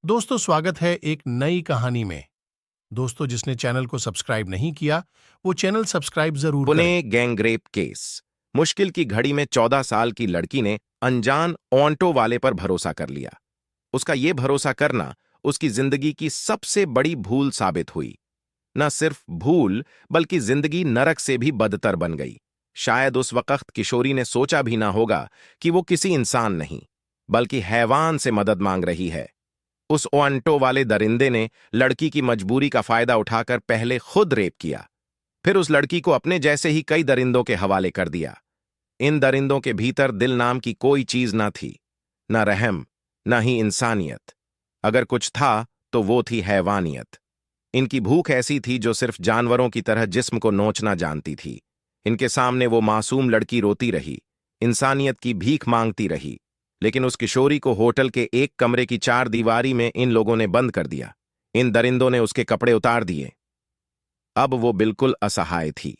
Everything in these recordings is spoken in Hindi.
दोस्तों, स्वागत है एक नई कहानी में। दोस्तों, जिसने चैनल को सब्सक्राइब नहीं किया वो चैनल सब्सक्राइब जरूर करें। Pune gangrape case. मुश्किल की घड़ी में 14 साल की लड़की ने अनजान ऑटो वाले पर भरोसा कर लिया। उसका यह भरोसा करना उसकी जिंदगी की सबसे बड़ी भूल साबित हुई। न सिर्फ भूल बल्कि जिंदगी नरक से भी बदतर बन गई। शायद उस वक्त किशोरी ने सोचा भी ना होगा कि वो किसी इंसान नहीं बल्कि हैवान से मदद मांग रही है। उस ऑटो वाले दरिंदे ने लड़की की मजबूरी का फायदा उठाकर पहले खुद रेप किया, फिर उस लड़की को अपने जैसे ही कई दरिंदों के हवाले कर दिया। इन दरिंदों के भीतर दिल नाम की कोई चीज ना थी, ना रहम, ना ही इंसानियत। अगर कुछ था तो वो थी हैवानियत। इनकी भूख ऐसी थी जो सिर्फ जानवरों की तरह जिस्म को नोचना जानती थी। इनके सामने वो मासूम लड़की रोती रही, इंसानियत की भीख मांगती रही, लेकिन उस किशोरी को होटल के एक कमरे की चार दीवारी में इन लोगों ने बंद कर दिया। इन दरिंदों ने उसके कपड़े उतार दिए। अब वो बिल्कुल असहाय थी।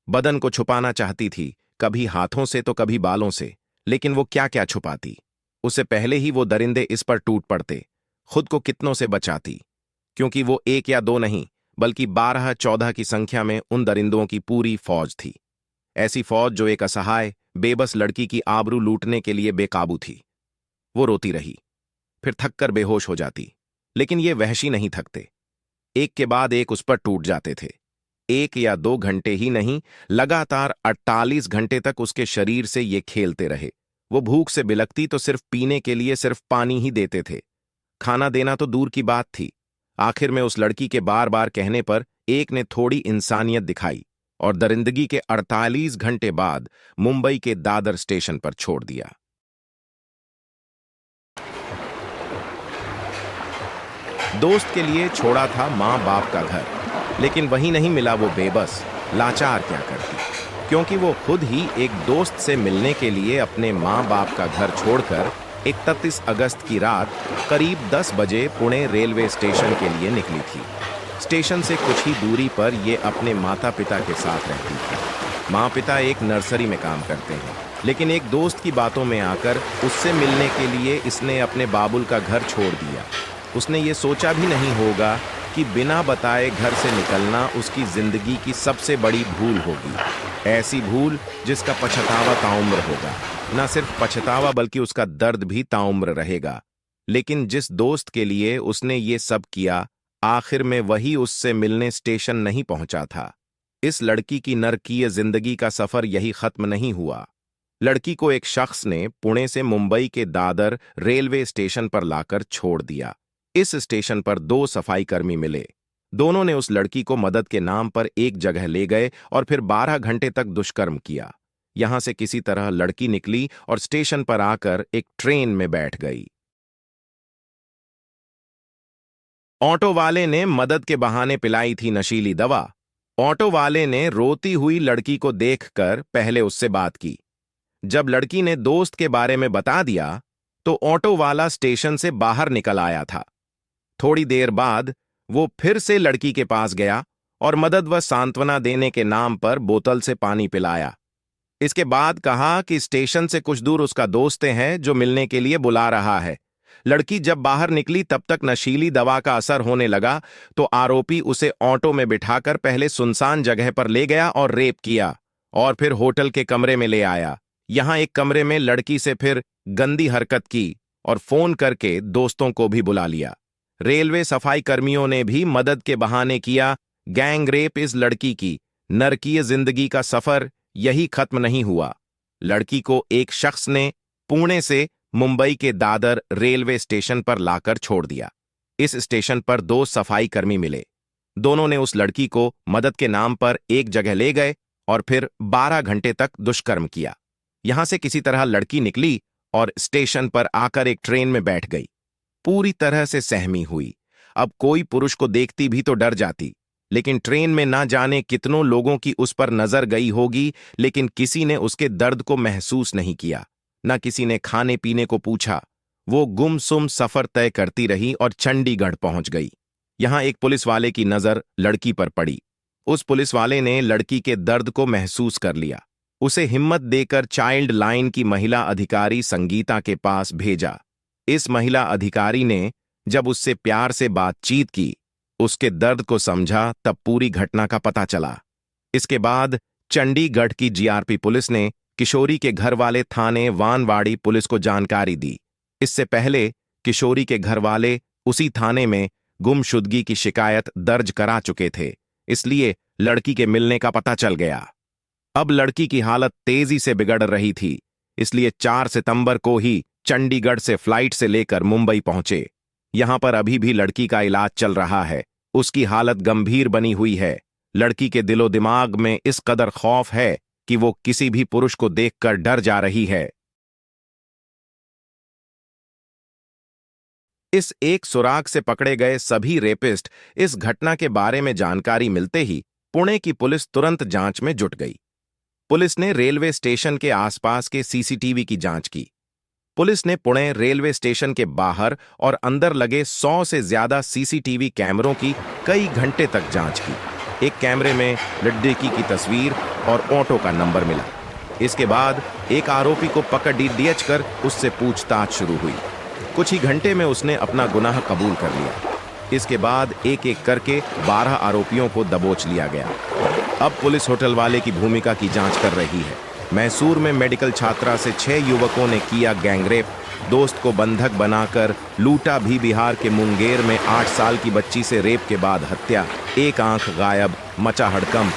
बदन को छुपाना चाहती थी, कभी हाथों से तो कभी बालों से, लेकिन वो क्या क्या छुपाती। उससे पहले ही वो दरिंदे इस पर टूट पड़ते, खुद को कितनों से बचाती, क्योंकि वो एक या दो नहीं बल्कि 12-14 की संख्या में उन दरिंदों की पूरी फौज थी। ऐसी फौज जो एक असहाय बेबस लड़की की आबरू लूटने के लिए बेकाबू थी। वो रोती रही, फिर थककर बेहोश हो जाती, लेकिन ये वहशी नहीं थकते। एक के बाद एक उस पर टूट जाते थे। 1 या 2 घंटे ही नहीं, लगातार 48 घंटे तक उसके शरीर से ये खेलते रहे। वो भूख से बिलखती तो सिर्फ पीने के लिए सिर्फ पानी ही देते थे। खाना देना तो दूर की बात थी। आखिर में उस लड़की के बार बार कहने पर एक ने थोड़ी इंसानियत दिखाई और दरिंदगी के 48 घंटे बाद मुंबई के दादर स्टेशन पर छोड़ दिया। दोस्त के लिए छोड़ा था मां बाप का घर, लेकिन वहीं नहीं मिला वो बेबस लाचार क्या करती, क्योंकि वो खुद ही एक दोस्त से मिलने के लिए अपने मां बाप का घर छोड़कर 31 अगस्त की रात करीब 10 बजे पुणे रेलवे स्टेशन के लिए निकली थी। स्टेशन से कुछ ही दूरी पर ये अपने माता पिता के साथ रहती थी। माँ पिता एक नर्सरी में काम करते हैं, लेकिन एक दोस्त की बातों में आकर उससे मिलने के लिए इसने अपने बाबुल का घर छोड़ दिया। उसने ये सोचा भी नहीं होगा कि बिना बताए घर से निकलना उसकी जिंदगी की सबसे बड़ी भूल होगी। ऐसी भूल जिसका पछतावा ताउम्र होगा। न सिर्फ पछतावा बल्कि उसका दर्द भी ताउम्र रहेगा। लेकिन जिस दोस्त के लिए उसने ये सब किया, आखिर में वही उससे मिलने स्टेशन नहीं पहुंचा था। इस लड़की की नरकीय जिंदगी का सफर यही खत्म नहीं हुआ। लड़की को एक शख्स ने पुणे से मुंबई के दादर रेलवे स्टेशन पर लाकर छोड़ दिया। इस स्टेशन पर 2 सफाई कर्मी मिले। दोनों ने उस लड़की को मदद के नाम पर एक जगह ले गए और फिर 12 घंटे तक दुष्कर्म किया। यहां से किसी तरह लड़की निकली और स्टेशन पर आकर एक ट्रेन में बैठ गई। ऑटो वाले ने मदद के बहाने पिलाई थी नशीली दवा। ऑटो वाले ने रोती हुई लड़की को देखकर पहले उससे बात की। जब लड़की ने दोस्त के बारे में बता दिया तो ऑटो वाला स्टेशन से बाहर निकल आया था। थोड़ी देर बाद वो फिर से लड़की के पास गया और मदद व सांत्वना देने के नाम पर बोतल से पानी पिलाया। इसके बाद कहा कि स्टेशन से कुछ दूर उसका दोस्त है जो मिलने के लिए बुला रहा है। लड़की जब बाहर निकली तब तक नशीली दवा का असर होने लगा तो आरोपी उसे ऑटो में बिठाकर पहले सुनसान जगह पर ले गया और रेप किया और फिर होटल के कमरे में ले आया। यहां एक कमरे में लड़की से फिर गंदी हरकत की और फोन करके दोस्तों को भी बुला लिया। रेलवे सफाई कर्मियों ने भी मदद के बहाने किया। गैंग रेप इस लड़की की नरकीय जिंदगी का सफर यही खत्म नहीं हुआ। लड़की को एक शख्स ने पुणे से मुंबई के दादर रेलवे स्टेशन पर लाकर छोड़ दिया। इस स्टेशन पर 2 सफाई कर्मी मिले। दोनों ने उस लड़की को मदद के नाम पर एक जगह ले गए और फिर 12 घंटे तक दुष्कर्म किया। यहां से किसी तरह लड़की निकली और स्टेशन पर आकर एक ट्रेन में बैठ गई। पूरी तरह से सहमी हुई। अब कोई पुरुष को देखती भी तो डर जाती, लेकिन ट्रेन में ना जाने कितनों लोगों की उस पर नजर गई होगी, लेकिन किसी ने उसके दर्द को महसूस नहीं किया। न किसी ने खाने पीने को पूछा। वो गुमसुम सफर तय करती रही और चंडीगढ़ पहुंच गई। यहां एक पुलिस वाले की नजर लड़की पर पड़ी। उस पुलिस वाले ने लड़की के दर्द को महसूस कर लिया। उसे हिम्मत देकर चाइल्ड लाइन की महिला अधिकारी संगीता के पास भेजा। इस महिला अधिकारी ने जब उससे प्यार से बातचीत की, उसके दर्द को समझा, तब पूरी घटना का पता चला। इसके बाद चंडीगढ़ की जीआरपी पुलिस ने किशोरी के घर वाले थाने वानवाड़ी पुलिस को जानकारी दी। इससे पहले किशोरी के घर वाले उसी थाने में गुमशुदगी की शिकायत दर्ज करा चुके थे, इसलिए लड़की के मिलने का पता चल गया। अब लड़की की हालत तेजी से बिगड़ रही थी, इसलिए 4 सितंबर को ही चंडीगढ़ से फ्लाइट से लेकर मुंबई पहुंचे। यहां पर अभी भी लड़की का इलाज चल रहा है। उसकी हालत गंभीर बनी हुई है। लड़की के दिलो दिमाग में इस कदर खौफ है कि वो किसी भी पुरुष को देखकर डर जा रही है। इस एक सुराग से पकड़े गए सभी रेपिस्ट इस घटना के बारे में जानकारी मिलते ही पुणे की पुलिस तुरंत जांच में जुट गई। पुलिस ने रेलवे स्टेशन के आसपास के सीसीटीवी की जांच की। पुलिस ने पुणे रेलवे स्टेशन के बाहर और अंदर लगे 100 से ज्यादा सीसीटीवी कैमरों की कई घंटे तक जांच की। एक कैमरे में लड़की की तस्वीर और ऑटो का नंबर मिला। इसके बाद एक आरोपी को पकड़ डीएच कर उससे पूछताछ शुरू हुई। कुछ ही घंटे में उसने अपना गुनाह कबूल कर लिया। इसके बाद एक एक करके 12 आरोपियों को दबोच लिया गया। अब पुलिस होटल वाले की भूमिका की जांच कर रही है। मैसूर में मेडिकल छात्रा से 6 युवकों ने किया गैंगरेप, दोस्त को बंधक बनाकर लूटा भी। बिहार के मुंगेर में 8 साल की बच्ची से रेप के बाद हत्या, एक आंख गायब, मचा हड़कंप।